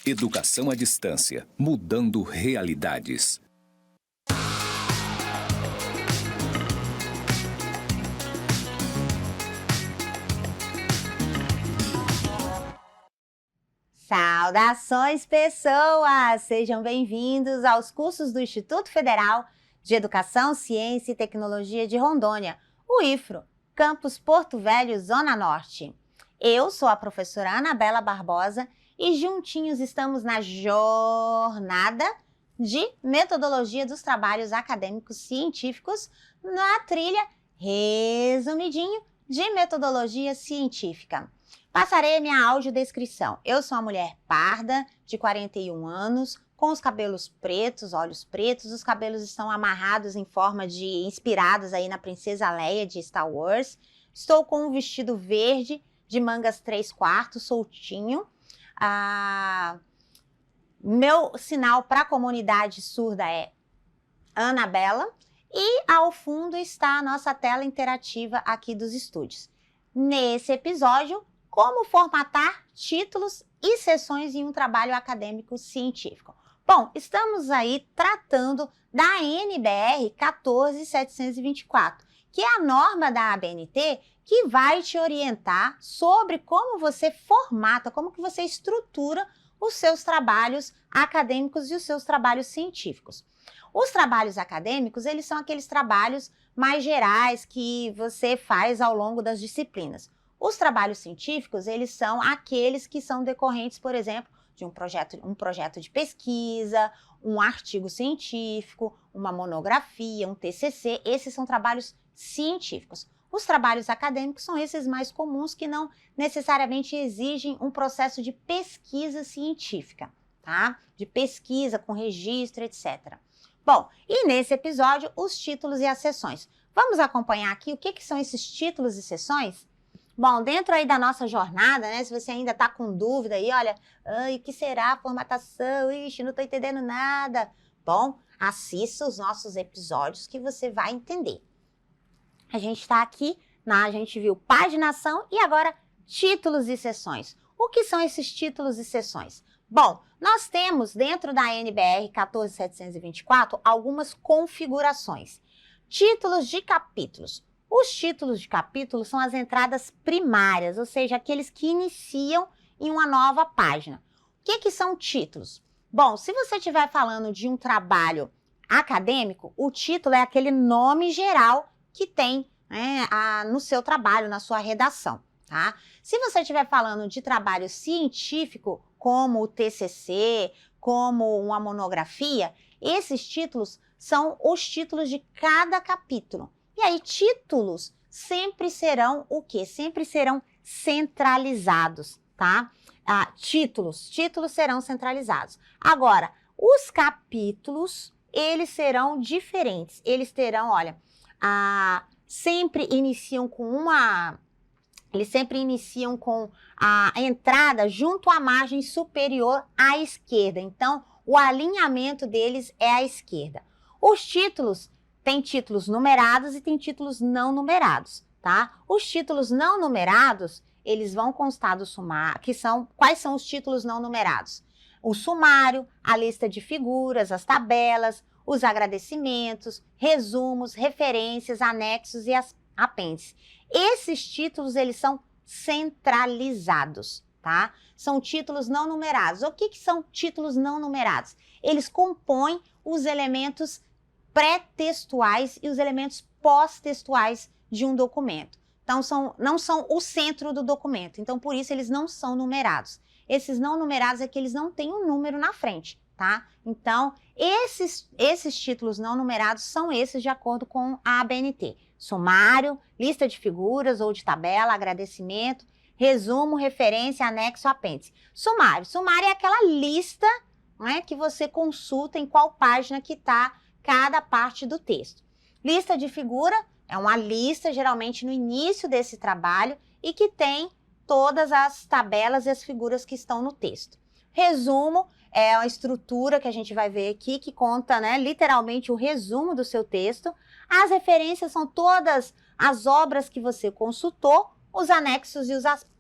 Educação à distância, mudando realidades. Saudações, pessoas! Sejam bem-vindos aos cursos do Instituto Federal de Educação, Ciência e Tecnologia de Rondônia, o IFRO, Campus Porto Velho, Zona Norte. Eu sou a professora Anabela Barbosa e juntinhos estamos na jornada de metodologia dos trabalhos acadêmicos científicos na trilha resumidinho de metodologia científica. Passarei a minha audiodescrição. Eu sou uma mulher parda, de 41 anos, com os cabelos pretos, olhos pretos. Os cabelos estão amarrados em forma de inspirados aí na Princesa Leia de Star Wars. Estou com um vestido verde de mangas 3/4, soltinho. Meu sinal para a comunidade surda é Anabela. E ao fundo está a nossa tela interativa aqui dos estúdios. Nesse episódio, como formatar títulos e sessões em um trabalho acadêmico científico. Bom, estamos aí tratando da NBR 14724, que é a norma da ABNT que vai te orientar sobre como você formata, como que você estrutura os seus trabalhos acadêmicos e os seus trabalhos científicos. Os trabalhos acadêmicos, eles são aqueles trabalhos mais gerais que você faz ao longo das disciplinas. Os trabalhos científicos, eles são aqueles que são decorrentes, por exemplo, de um projeto de pesquisa, um artigo científico, uma monografia, um TCC. Esses são trabalhos científicos. Os trabalhos acadêmicos são esses mais comuns que não necessariamente exigem um processo de pesquisa científica, tá? De pesquisa com registro, etc. Bom, e nesse episódio, os títulos e as sessões. Vamos acompanhar aqui o que são esses títulos e sessões? Bom, dentro aí da nossa jornada, né, se você ainda está com dúvida aí, olha, o que será a formatação? Ixi, não estou entendendo nada. Bom, assista os nossos episódios que você vai entender. A gente está aqui, a gente viu paginação e agora títulos e sessões. O que são esses títulos e sessões? Bom, nós temos dentro da NBR 14724 algumas configurações. Títulos de capítulos. Os títulos de capítulo são as entradas primárias, ou seja, aqueles que iniciam em uma nova página. O que são títulos? Bom, se você estiver falando de um trabalho acadêmico, o título é aquele nome geral que tem, né, no seu trabalho, na sua redação, tá? Se você estiver falando de trabalho científico, como o TCC, como uma monografia, esses títulos são os títulos de cada capítulo. E aí, títulos sempre serão o quê? Sempre serão centralizados, tá? Títulos serão centralizados. Agora, os capítulos, eles serão diferentes. Eles terão, olha, sempre iniciam com a entrada junto à margem superior à esquerda. Então, o alinhamento deles é à esquerda. Os títulos tem títulos numerados e tem títulos não numerados, tá? Os títulos não numerados, eles vão constar do sumário, quais são os títulos não numerados? O sumário, a lista de figuras, as tabelas, os agradecimentos, resumos, referências, anexos e as apêndices. Esses títulos, eles são centralizados, tá? São títulos não numerados. O que são títulos não numerados? Eles compõem os elementos pré-textuais e os elementos pós-textuais de um documento. Então, não são o centro do documento. Então, por isso, eles não são numerados. Esses não numerados é que eles não têm um número na frente, tá? Então, esses títulos não numerados são esses de acordo com a ABNT. Sumário, lista de figuras ou de tabela, agradecimento, resumo, referência, anexo, apêndice. Sumário é aquela lista, né, que você consulta em qual página que está cada parte do texto. Lista de figura é uma lista, geralmente no início desse trabalho, e que tem todas as tabelas e as figuras que estão no texto. Resumo é a estrutura que a gente vai ver aqui, que conta, né, literalmente o resumo do seu texto. As referências são todas as obras que você consultou os anexos e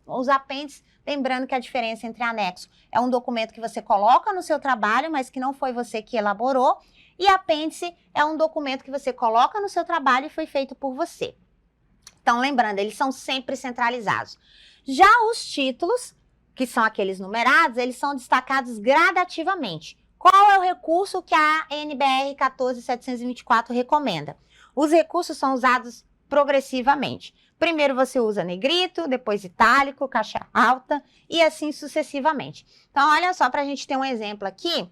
os apêndices. Lembrando que a diferença entre anexo é um documento que você coloca no seu trabalho, mas que não foi você que elaborou, e apêndice é um documento que você coloca no seu trabalho e foi feito por você. Então, lembrando, eles são sempre centralizados. Já os títulos, que são aqueles numerados, eles são destacados gradativamente. Qual é o recurso que a NBR 14724 recomenda? Os recursos são usados progressivamente. Primeiro você usa negrito, depois itálico, caixa alta e assim sucessivamente. Então, olha só, para a gente ter um exemplo aqui.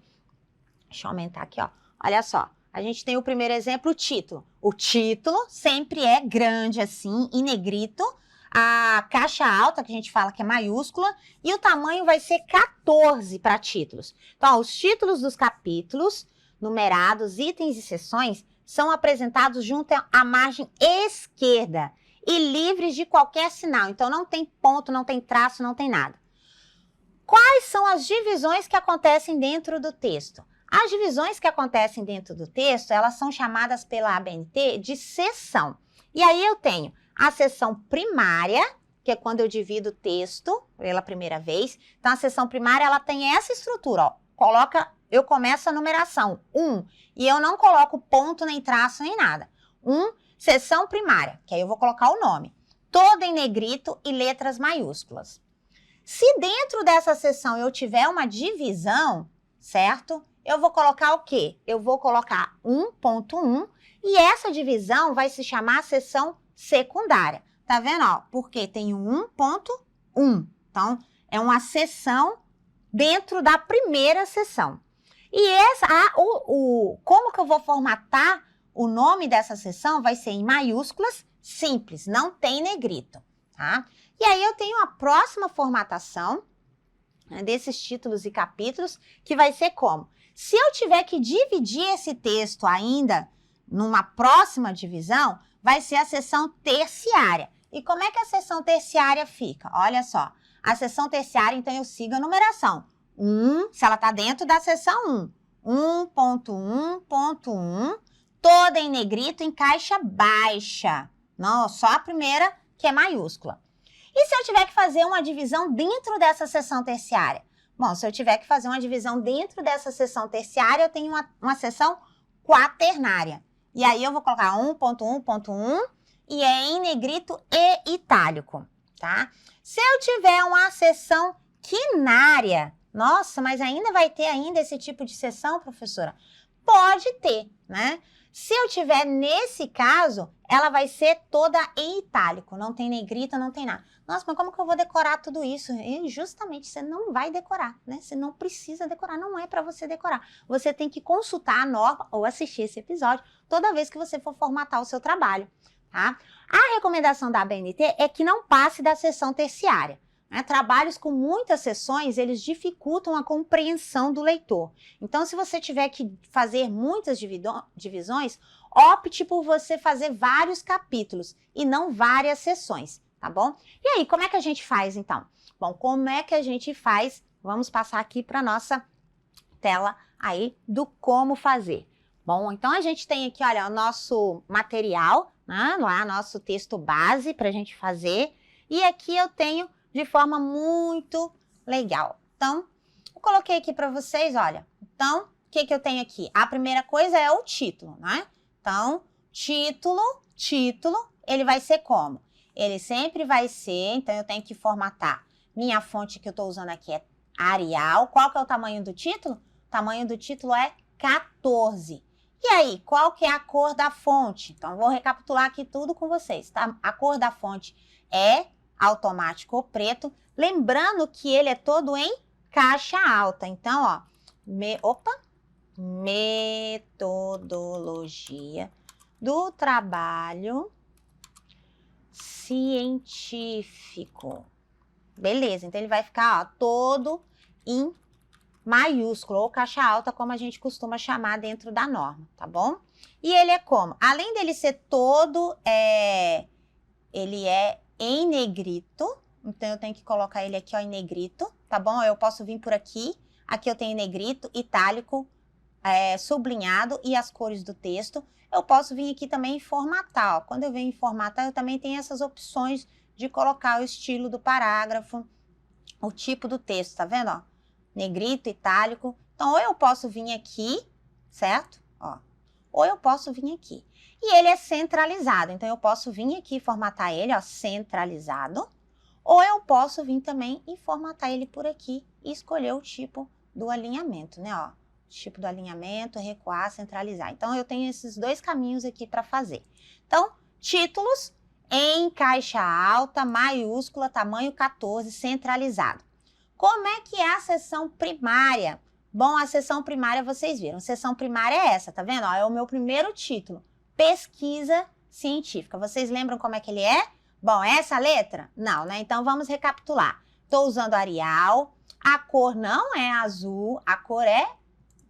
Deixa eu aumentar aqui, ó. Olha só, a gente tem o primeiro exemplo, o título. O título sempre é grande assim, em negrito. A caixa alta, que a gente fala que é maiúscula, e o tamanho vai ser 14 para títulos. Então, ó, os títulos dos capítulos, numerados, itens e seções, são apresentados junto à margem esquerda e livres de qualquer sinal. Então, não tem ponto, não tem traço, não tem nada. Quais são as divisões que acontecem dentro do texto? As divisões que acontecem dentro do texto, elas são chamadas pela ABNT de seção. E aí eu tenho a seção primária, que é quando eu divido o texto pela primeira vez. Então, a seção primária, ela tem essa estrutura, ó. Eu começo a numeração 1, e eu não coloco ponto, nem traço, nem nada. Seção primária, que aí eu vou colocar o nome. Toda em negrito e letras maiúsculas. Se dentro dessa seção eu tiver uma divisão, certo? Eu vou colocar o quê? Eu vou colocar 1.1 e essa divisão vai se chamar seção secundária. Tá vendo? Ó, porque tem o 1.1. Então, é uma seção dentro da primeira seção. E como que eu vou formatar o nome dessa seção? Vai ser em maiúsculas, simples, não tem negrito, tá? E aí eu tenho a próxima formatação, né, desses títulos e capítulos, que vai ser como? Se eu tiver que dividir esse texto ainda numa próxima divisão, vai ser a seção terciária. E como é que a seção terciária fica? Olha só, a seção terciária, então, eu sigo a numeração. 1, se ela está dentro da seção 1, 1.1.1, toda em negrito em caixa baixa. Não, só a primeira que é maiúscula. E se eu tiver que fazer uma divisão dentro dessa seção terciária? Bom, se eu tiver que fazer uma divisão dentro dessa seção terciária, eu tenho uma seção quaternária. E aí eu vou colocar 1.1.1 e é em negrito e itálico, tá? Se eu tiver uma seção quinária, nossa, mas ainda vai ter ainda esse tipo de seção, professora? Pode ter, né? Se eu tiver nesse caso, ela vai ser toda em itálico, não tem negrito, não tem nada. Nossa, mas como que eu vou decorar tudo isso? E justamente, você não vai decorar, né? Você não precisa decorar, não é para você decorar. Você tem que consultar a norma ou assistir esse episódio toda vez que você for formatar o seu trabalho, tá? A recomendação da ABNT é que não passe da seção terciária. Né? Trabalhos com muitas seções, eles dificultam a compreensão do leitor. Então, se você tiver que fazer muitas divisões, opte por você fazer vários capítulos e não várias seções, tá bom? E aí, como é que a gente faz, então? Bom, como é que a gente faz? Vamos passar aqui para a nossa tela aí do como fazer. Bom, então a gente tem aqui, olha, o nosso material, né? Lá, nosso texto base para a gente fazer. E aqui eu tenho de forma muito legal. Então, eu coloquei aqui para vocês, olha. Então, o que eu tenho aqui? A primeira coisa é o título, né? Então, título, ele vai ser como? Ele sempre vai ser, então eu tenho que formatar. Minha fonte que eu estou usando aqui é Arial. Qual que é o tamanho do título? O tamanho do título é 14. E aí, qual que é a cor da fonte? Então, eu vou recapitular aqui tudo com vocês, tá? A cor da fonte é automático ou preto, lembrando que ele é todo em caixa alta. Então, ó, metodologia do trabalho científico. Beleza, então ele vai ficar, ó, todo em maiúsculo ou caixa alta, como a gente costuma chamar dentro da norma, tá bom? E ele é como? Além dele ser todo, ele é em negrito, então eu tenho que colocar ele aqui, ó, em negrito, tá bom? Eu posso vir por aqui, aqui eu tenho negrito, itálico, sublinhado e as cores do texto. Eu posso vir aqui também em formatar, ó. Quando eu venho em formatar, eu também tenho essas opções de colocar o estilo do parágrafo, o tipo do texto, tá vendo, ó? Negrito, itálico. Então, ou eu posso vir aqui, certo? Ó. Ou eu posso vir aqui. E ele é centralizado, então eu posso vir aqui e formatar ele, ó, centralizado. Ou eu posso vir também e formatar ele por aqui e escolher o tipo do alinhamento, né, ó? Tipo do alinhamento, recuar, centralizar. Então, eu tenho esses dois caminhos aqui para fazer. Então, títulos em caixa alta, maiúscula, tamanho 14, centralizado. Como é que é a seção primária? Bom, a seção primária vocês viram. Seção primária é essa, tá vendo? Ó, é o meu primeiro título, pesquisa científica. Vocês lembram como é que ele é? Bom, é essa letra? Não, né? Então, vamos recapitular. Estou usando Arial, a cor não é azul, a cor é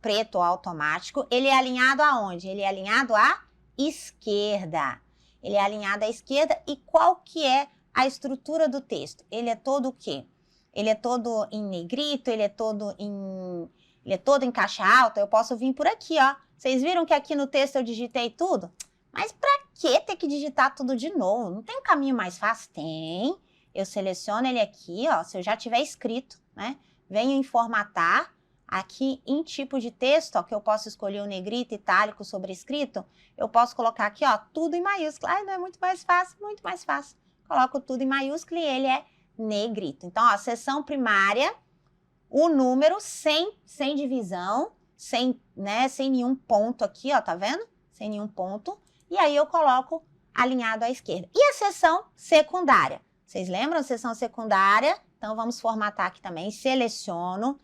preto automático. Ele é alinhado aonde? Ele é alinhado à esquerda. Ele é alinhado à esquerda. E qual que é a estrutura do texto? Ele é todo o quê? Ele é todo em negrito, ele é todo em caixa alta. Eu posso vir por aqui, ó. Vocês viram que aqui no texto eu digitei tudo? Mas pra que ter que digitar tudo de novo? Não tem um caminho mais fácil? Tem. Eu seleciono ele aqui, ó. Se eu já tiver escrito, né? Venho em formatar. Aqui em tipo de texto, ó, que eu posso escolher o negrito, itálico, sobrescrito, eu posso colocar aqui, ó, tudo em maiúsculo. Ai, não é muito mais fácil? Muito mais fácil. Coloco tudo em maiúsculo e ele é negrito. Então, ó, seção primária, o número sem divisão, sem nenhum ponto aqui, ó, tá vendo? Sem nenhum ponto. E aí eu coloco alinhado à esquerda. E a seção secundária? Vocês lembram? Seção secundária. Então, vamos formatar aqui também. Seleciono.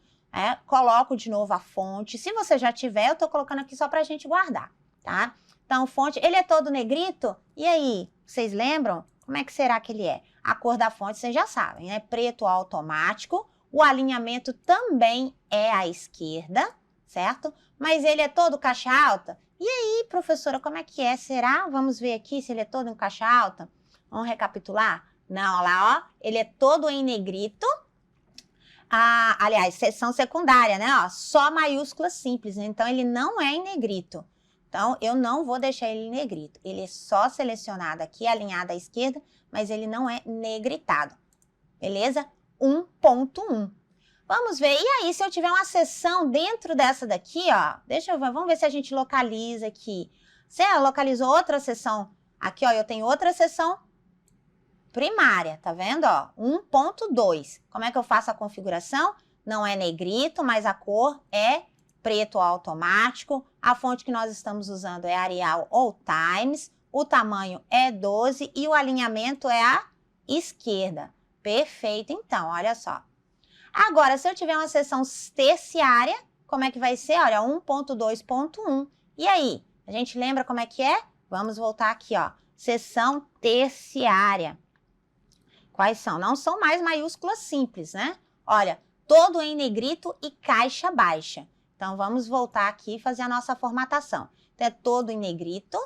Coloco de novo a fonte. Se você já tiver, eu tô colocando aqui só pra gente guardar, tá? Então, fonte, ele é todo negrito? E aí, vocês lembram? Como é que será que ele é? A cor da fonte, vocês já sabem, né? Preto automático. O alinhamento também é à esquerda, certo? Mas ele é todo caixa alta? E aí, professora, como é que é? Será? Vamos ver aqui se ele é todo em caixa alta? Vamos recapitular? Não, olha lá, ó. Ele é todo em negrito. Aliás, seção secundária, né? Ó, só maiúscula simples, então ele não é em negrito. Então, eu não vou deixar ele em negrito. Ele é só selecionado aqui, alinhado à esquerda, mas ele não é negritado. Beleza? 1.1. Vamos ver. E aí, se eu tiver uma seção dentro dessa daqui, ó, deixa eu ver, vamos ver se a gente localiza aqui. Você localizou outra seção? Aqui, ó, eu tenho outra seção primária, tá vendo, ó? 1.2. Como é que eu faço a configuração? Não é negrito, mas a cor é preto automático. A fonte que nós estamos usando é Arial ou Times. O tamanho é 12 e o alinhamento é à esquerda. Perfeito, então, olha só. Agora, se eu tiver uma seção terciária, como é que vai ser? Olha, 1.2.1. E aí, a gente lembra como é que é? Vamos voltar aqui, ó. Seção terciária. Quais são? Não são mais maiúsculas simples, né? Olha, todo em negrito e caixa baixa. Então, vamos voltar aqui e fazer a nossa formatação. Então, é todo em negrito.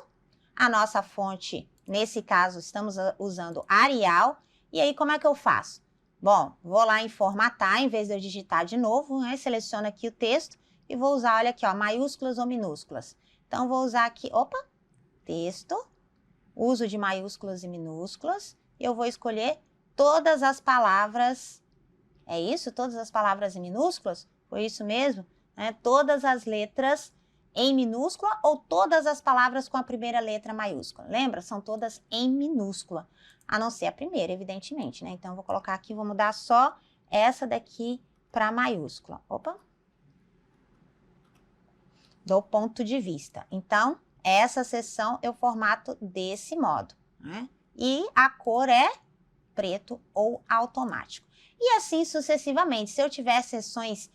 A nossa fonte, nesse caso, estamos usando Arial. E aí, como é que eu faço? Bom, vou lá em formatar, em vez de eu digitar de novo, né? Seleciono aqui o texto e vou usar, olha aqui, ó, maiúsculas ou minúsculas. Então, vou usar aqui, opa, texto, uso de maiúsculas e minúsculas. E eu vou escolher todas as palavras, é isso? Todas as palavras em minúsculas? Foi isso mesmo? Todas as letras em minúscula ou todas as palavras com a primeira letra maiúscula? Lembra? São todas em minúscula, a não ser a primeira, evidentemente, né? Então, eu vou colocar aqui, vou mudar só essa daqui para maiúscula. Opa! Do ponto de vista. Então, essa seção eu formato desse modo, né? E a cor é preto ou automático. E assim sucessivamente. Se eu tiver seções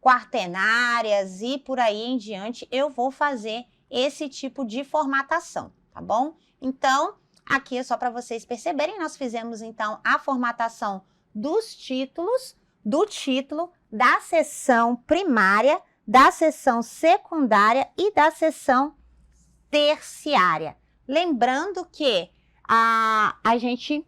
quaternárias e por aí em diante, eu vou fazer esse tipo de formatação, tá bom? Então, aqui é só para vocês perceberem, nós fizemos então a formatação dos títulos, do título, da seção primária, da seção secundária e da seção terciária. Lembrando que a gente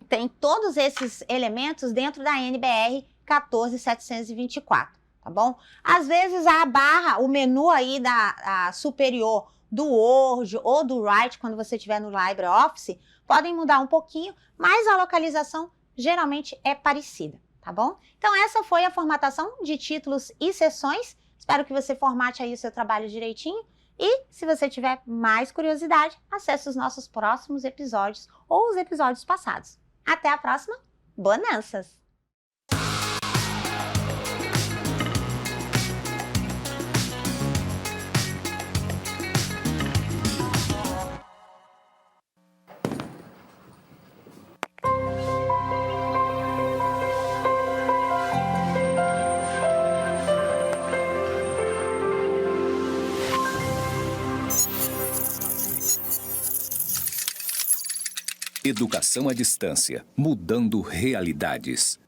tem todos esses elementos dentro da NBR 14724, tá bom? Às vezes a barra, o menu aí da superior do Word ou do Write, quando você estiver no LibreOffice, podem mudar um pouquinho, mas a localização geralmente é parecida, tá bom? Então essa foi a formatação de títulos e seções. Espero que você formate aí o seu trabalho direitinho. E, se você tiver mais curiosidade, acesse os nossos próximos episódios ou os episódios passados. Até a próxima. Bonanças! Educação à distância, mudando realidades.